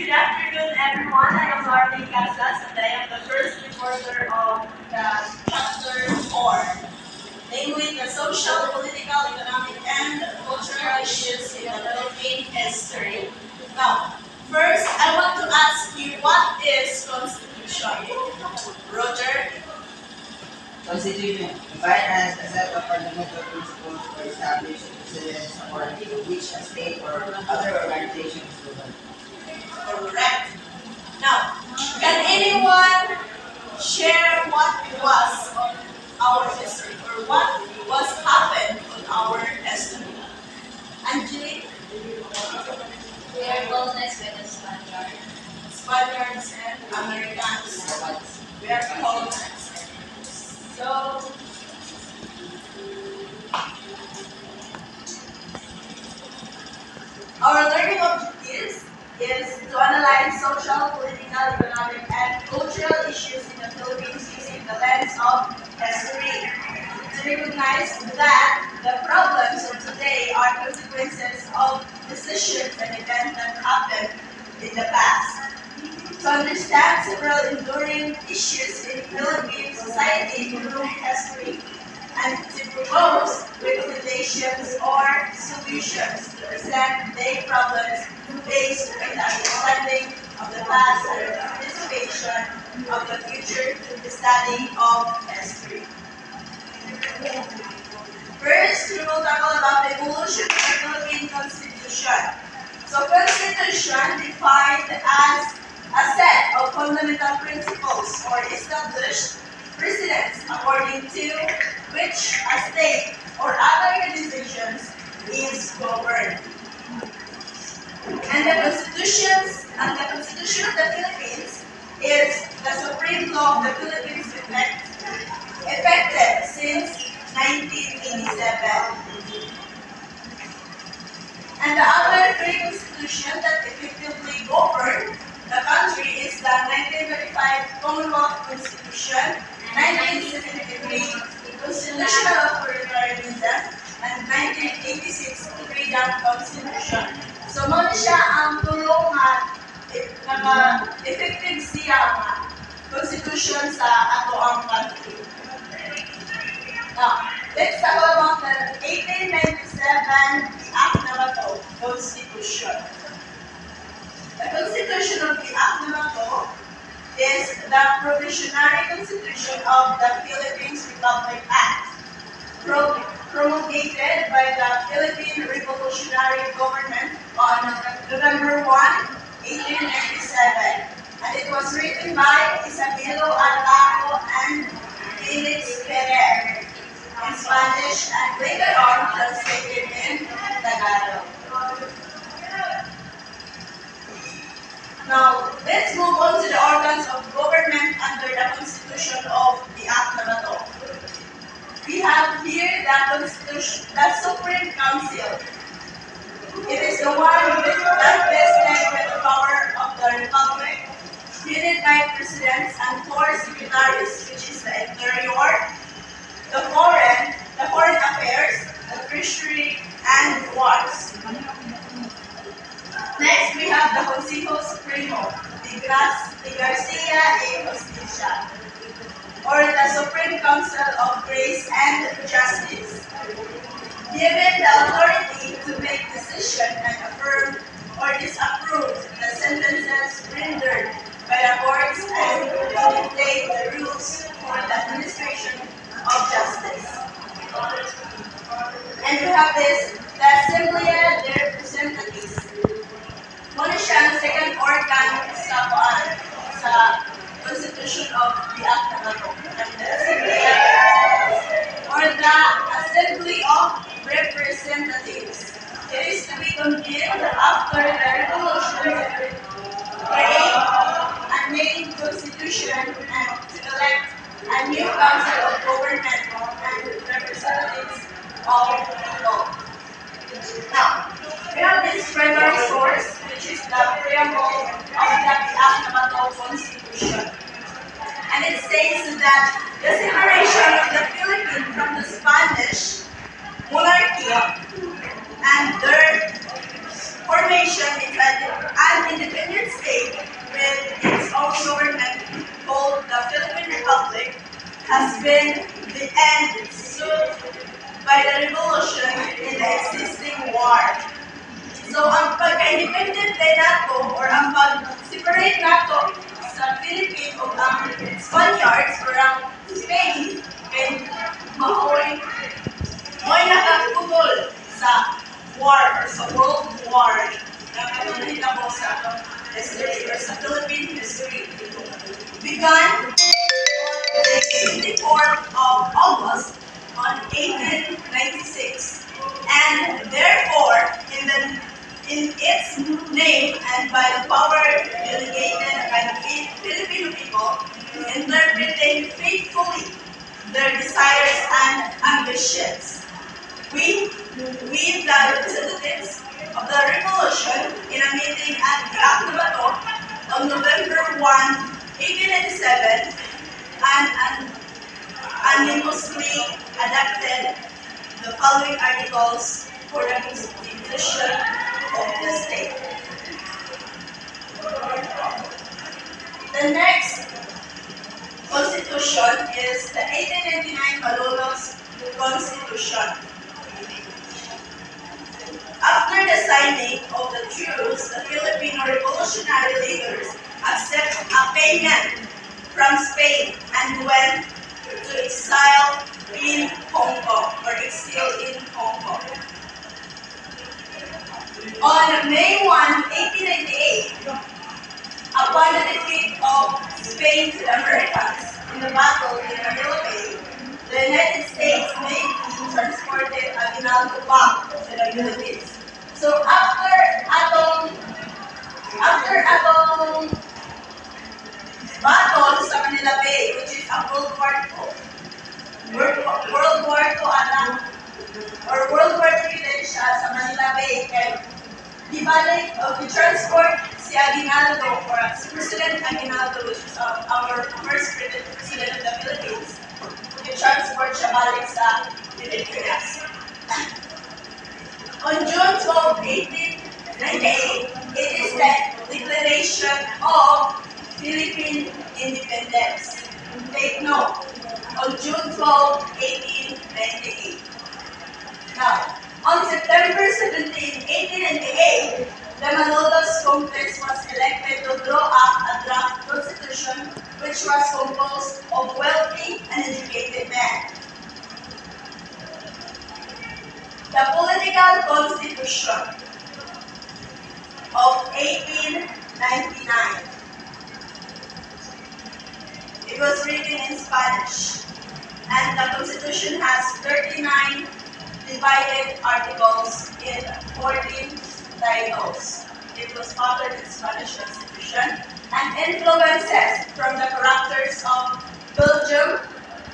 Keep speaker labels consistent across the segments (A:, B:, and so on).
A: Good afternoon, everyone. I am Marley Casas, and I am the first reporter of the chapter 4, namely the social, political, economic, and cultural issues in the Philippine history. Now, first, I want to ask you, what is Constitution? Roger?
B: Constitution, defined as a set of fundamental principles for establishing precedents according to which a state or other organization is governed.
A: Correct. Now, can anyone share what was on our history or what was happened on our history? Angelique?
C: We are colonized by the Spaniards.
A: Spaniards and Americans. We are colonized. So, our learning objectives is to analyze social, political, economic, and cultural issues in the Philippines using the lens of history. To recognize that the problems of today are consequences of decisions and events that happened in the past. To understand several enduring issues in Philippine society through history, and to propose recommendations or solutions to present day problems based on the understanding of the past and the anticipation of the future through the study of history. First, we will tackle about the evolution of the Philippine Constitution. So, Constitution defined as a set of fundamental principles or established precedents according to which a state or other organizations is governed. And the Constitution of the Philippines is the supreme law of the Philippines effective since 1987. And the other three constitutions that effectively govern the country is the 1935 Commonwealth Constitution, 1973 Constitutional Authoritarianism, and 1986 Freedom Constitution. So, mo siya ang tulong nga effective siya nga constitution sa ato ang country. Now, let's talk about the 1897 Act na ba to? Constitution. The Constitution of the Act na ba to is the Provisionary Constitution of the Philippines Republic Act, promulgated by the Philippine Revolutionary Government on November 1, 1897. And it was written by Isabelo Artaco and Felix Ferrer in Spanish and later on translated in Tagalog. Now, let's move on to the organs of government under the Constitution of the Act na to. We have here the Supreme Council. It is the one that vested with the power of the Republic, headed by presidents and four secretaries, which is the Interior, the Foreign Affairs, the Treasury, and Wars. Next, we have the Consejo Supremo, the Garcia y Justicia, or the Supreme Council of Grace and Justice, given the authority to make decisions and affirm or disapprove the sentences rendered by the courts and to dictate the rules for the administration of justice. And we have this, the Asamblea de Representatives. Muna siya ang second organ sa Constitution of the Act na ito. And the Asamblea or the Assembly of Representatives. It is to be convened after the revolution to create a main constitution and to elect a new council of government and representatives of the people. Now, we have this primary source, which is the preamble of the Act of Constitution. And it states that the separation of the Philippines from the Spanish monarchy and their formation into an independent state separate nato sa Philippines o ang Spaniards parang Spain kay mahoy mo'y nakaputol sa war or sa World War na kanunita mo sa atong history or sa Philippine history. Began on the 24th of August on 1896, and therefore in its name and by the power delegated by the Filipino people, interpreting faithfully their desires and ambitions. We, we the representatives of the revolution in a meeting at the Activato on November 1, 1897, and unanimously adopted the following articles for the constitution of the state. The next constitution is the 1899 Malolos Constitution. After the signing of the truce, the Filipino revolutionary leaders accepted a payment from Spain and went to exile in Hong Kong or exile in Hong Kong. On May 1, 1898, upon the defeat of Spain to the Americans in the battle in Manila Bay, the United States Navy transported Aguinaldo back to the Philippines. So after atong battle sa Manila Bay, which is a World War II anak or World War III din siya sa Manila Bay kay gibalik o transport si Aguinaldo or si President Aguinaldo, which is our first president of the Philippines. I-transport siya balik sa Pilipinas. On June 12, 1898, it is the Declaration of Philippine Independence. Take note, on June 12, 1898. Now, on September 17, 1898, the Manolos Congress was elected to draw up a draft constitution which was composed of wealthy and educated men. The political constitution of 1899. It was written in Spanish, and the constitution has 39 divided articles in 14 titles. It was founded in Spanish Constitution and influences from the characters of Belgium,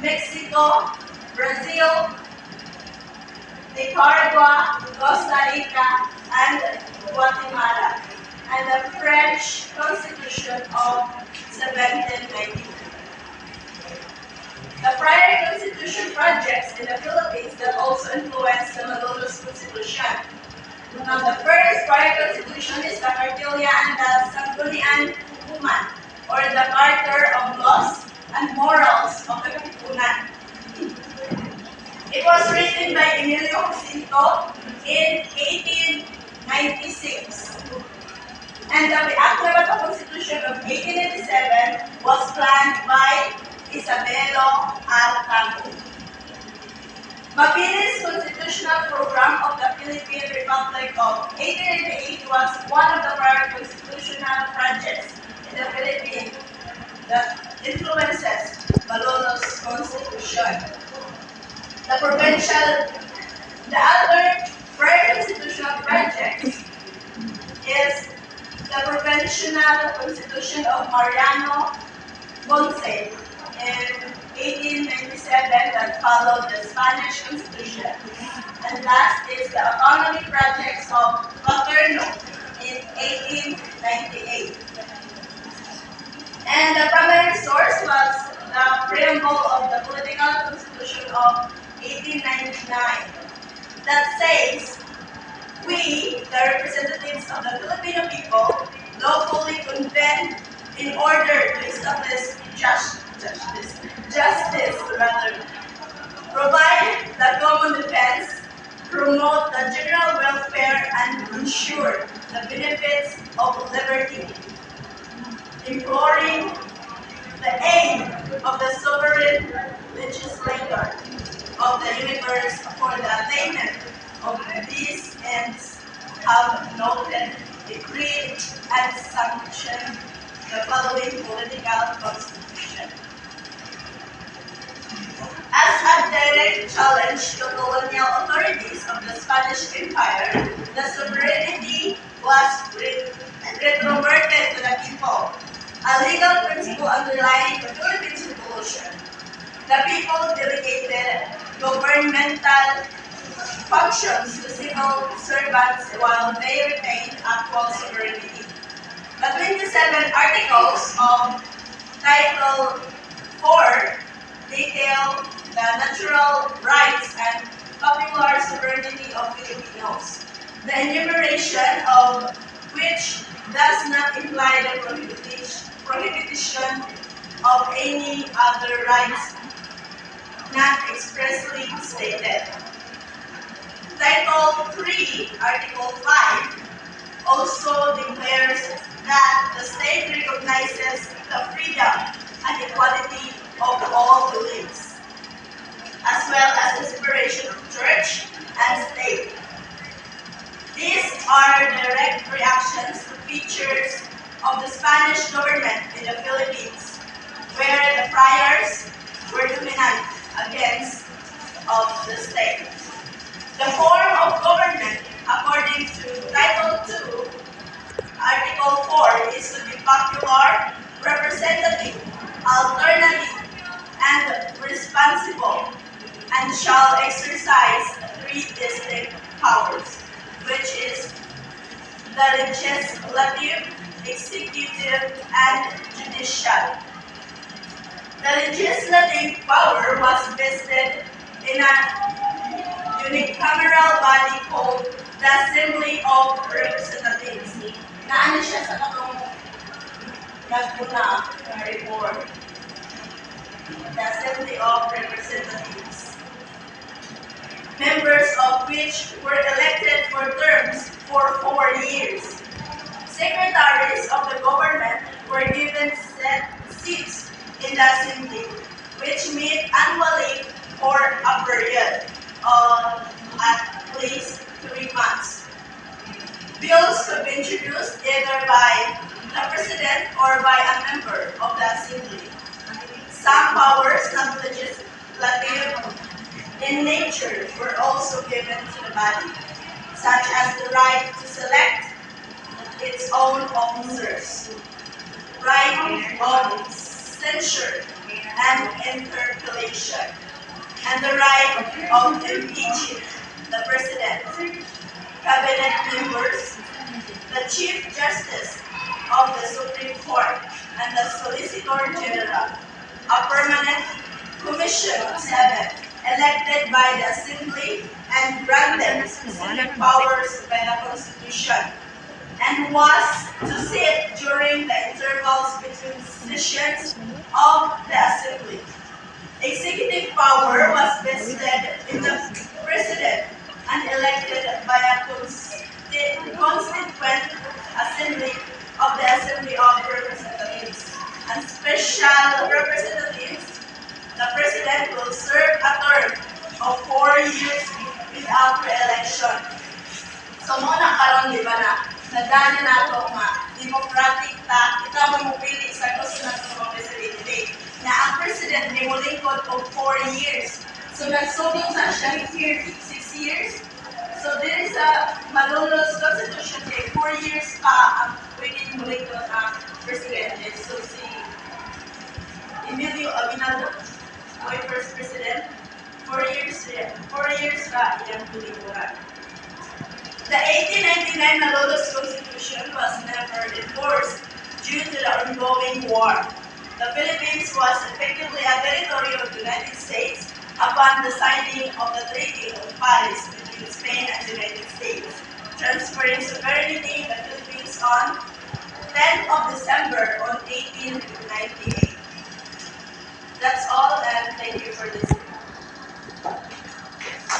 A: Mexico, Brazil, Nicaragua, Costa Rica, and Guatemala, and the French Constitution of 1792. The prior constitution projects in the Philippines that also influenced the Malolos Constitution. Now, the first prior constitution is the Cartilla and the Sangguniang Hukuman, or the Charter of Laws and Morals of the Katipunan. It was written by Emilio Jacinto in 1896. And the Acta Constitution of 1887 was planned by Isabelo Artano. Mabilis Constitutional Program of the Philippine Republic of 1888 was one of the prior constitutional projects in the Philippines that influences Malolos Constitution. The other prior constitutional project is the Provincial Constitution of Mariano Ponce in 1897 that followed the Spanish Constitution. And last is the Autonomy Projects of Paterno in 1898. And the primary source was the preamble of the Political Constitution of 1899 that says, "We, the representatives of the Filipino people, lawfully convene in order to establish justice, provide the common defense, promote the general welfare, and ensure the benefits of liberty, imploring the aid of the sovereign legislator of the universe for the attainment of these ends, have noted, decreed, and sanctioned the following political constitution. As a direct challenge to colonial authorities of the Spanish Empire, the sovereignty was retroverted to the people, a legal principle underlying the Philippines Revolution. The people delegated governmental functions to civil servants while they retained actual sovereignty. The 27 articles of Title 4 detail the natural rights and popular sovereignty of Filipinos, the enumeration of which does not imply the prohibition of any other rights not expressly stated. Title 3, Article 5 also declares that the state recognizes the freedom and equality of all beliefs, as well as the separation of church and state. These are direct reactions to features of the Spanish government in the Philippines, where the friars were dominant against of the state. The form of government, according to Title 2, Article 4, is to be popular, representative, alternative, and responsible, and shall exercise three distinct powers, which is the legislative, executive, and judicial. The legislative power was vested in a unicameral body called the Assembly of Representatives. Naano siya sa katong naguna na report, the Assembly of Representatives, members of which were elected for terms for 4 years. Secretaries of the government were given set seats in the Assembly, which meet annually for a period of at least 3 months. Bills could be introduced either by the President or by a member of the Assembly. Some powers, not legislative in nature, were also given to the body, such as the right to select its own officers, right of censure and interpellation, and the right of impeaching the President, cabinet members, the Chief Justice of the Supreme Court, and the Solicitor General, a permanent commission of 7 elected by the Assembly and granted specific powers by the Constitution, and was to sit during the intervals between sessions of the Assembly. Executive power was vested in the President and elected by a constituent assembly of the Assembly of Representatives. And special representatives, the President will serve a term of 4 years without re-election. So muna karon di ba nadali nato nga democratic ta kita mo mupili sa gusto nato mga presidente na ang president ni mo lingkod og 4 years. So nagsugod sa siya here 6 years. So diri sa Malolos Constitution kay 4 years pa ang pwede mo lingkod ang presidente. So si Emilio Aguinaldo, our first president, 4 years, 4 years pa iyang tulikuran. The 1899 Malolos Constitution was never enforced due to the ongoing war. The Philippines was effectively a territory of the United States upon the signing of the Treaty of Paris between Spain and the United States, transferring sovereignty in the Philippines on 10th of December on 1898. That's all, and thank you for listening.